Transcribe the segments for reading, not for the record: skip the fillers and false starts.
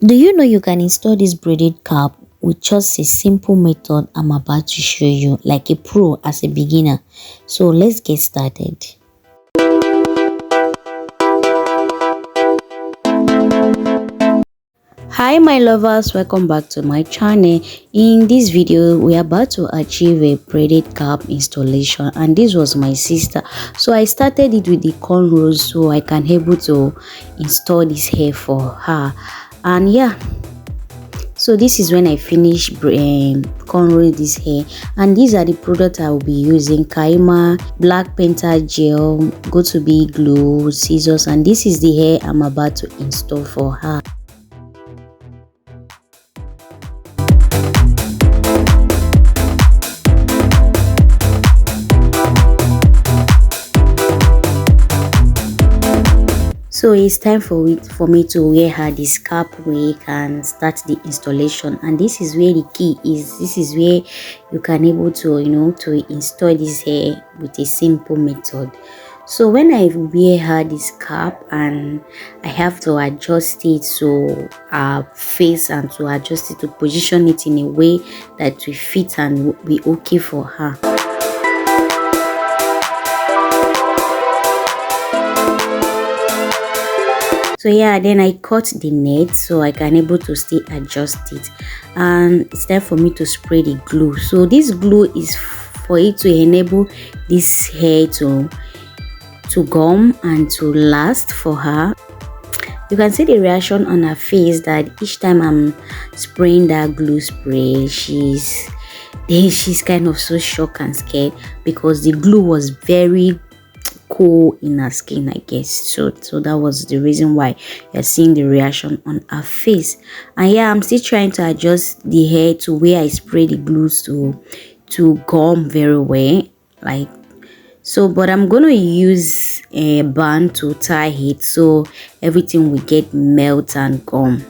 Do you know you can install this braided cap with just a simple method I'm about to show you, like a pro as a beginner? So let's get started. Hi my lovers, welcome back to my channel. In this video we are about to achieve a braided cap installation, and this was my sister, so I started it with the cornrows so I can able to install this hair for her. And yeah, so this is when I finish cornrowing this hair, and these are the products I will be using: KAIMA, black Petal Gel, go to be glue, scissors, and this is the hair I'm about to install for her. So it's time for me to wear her this cap wig and start the installation. And this is where the key is. This is where you can able to to install this hair with a simple method. So when I wear her this cap, and I have to adjust it to her face and to adjust it to position it in a way that will fit and will be okay for her. So yeah, then I cut the net so I can able to still adjust it, and it's time for me to spray the glue. So this glue is for it to enable this hair to gum and to last for her. You can see the reaction on her face that each time I'm spraying that glue spray, she's kind of so shocked and scared because the glue was very cool in her skin, I guess. So that was the reason why you're seeing the reaction on her face. And yeah, I'm still trying to adjust the hair to where I spray the glues to gum very well, like so. But I'm gonna use a band to tie it so everything will get melt and gum.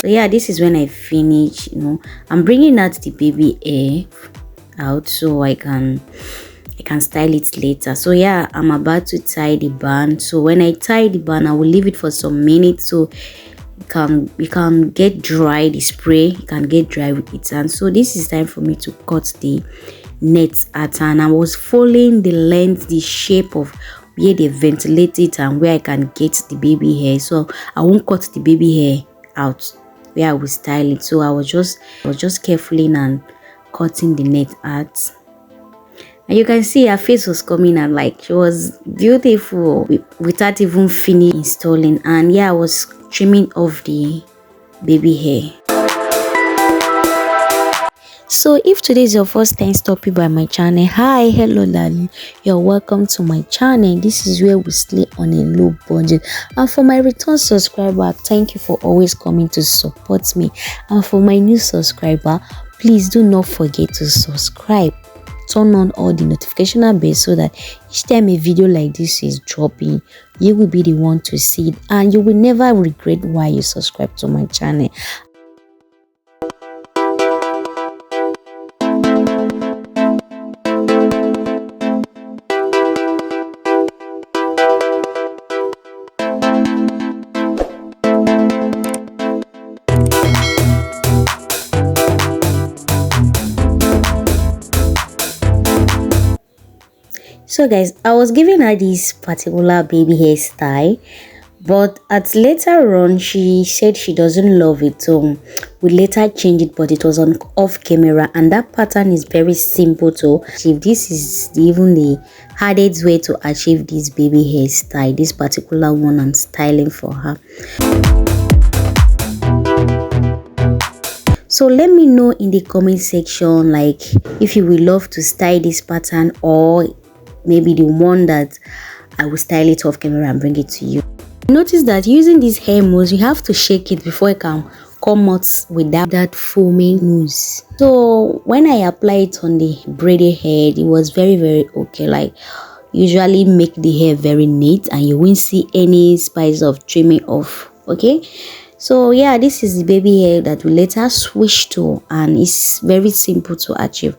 So yeah, this is when I finish. I'm bringing out the baby hair out so I can style it later. So yeah, I'm about to tie the band. So when I tie the band, I will leave it for some minutes so you can get dry. The spray you can get dry with it. And so this is time for me to cut the net at, and I was following the length, the shape of where they ventilate it and where I can get the baby hair, so I won't cut the baby hair out where I will style it. So I was just carefully and cutting the net out, and you can see her face was coming out like she was beautiful without even finishing installing. And yeah, I was trimming off the baby hair. So if today is your first time stopping by my channel, hi, hello darling, you're welcome to my channel. This is where we slay on a low budget. And for my return subscriber, thank you for always coming to support me. And for my new subscriber, please do not forget to subscribe, turn on all the notification bells so that each time a video like this is dropping, you will be the one to see it, and you will never regret why you subscribe to my channel. So guys, I was giving her this particular baby hairstyle, but at later on she said she doesn't love it, so we later changed it, but it was on off camera. And that pattern is very simple to achieve. This is even the hardest way to achieve this baby hairstyle, this particular one I'm styling for her. So let me know in the comment section, like, if you will love to style this pattern, or maybe the one that I will style it off camera and bring it to you. Notice that using this hair mousse, you have to shake it before it can come out without that foaming mousse. So when I apply it on the braided head, it was very okay. Like, usually make the hair very neat and you won't see any spice of trimming off. Okay, So yeah, this is the baby hair that we later switch to, and it's very simple to achieve.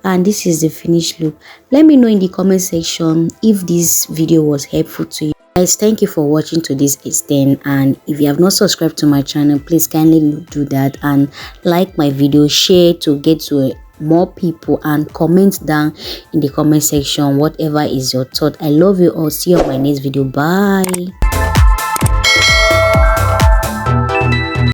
And this is the finished look. Let me know in the comment section if this video was helpful to you. Guys, thank you for watching to this extent, and if you have not subscribed to my channel, please kindly do that and like my video, share to get to more people, and comment down in the comment section whatever is your thought. I love you all. See you on my next video. Bye.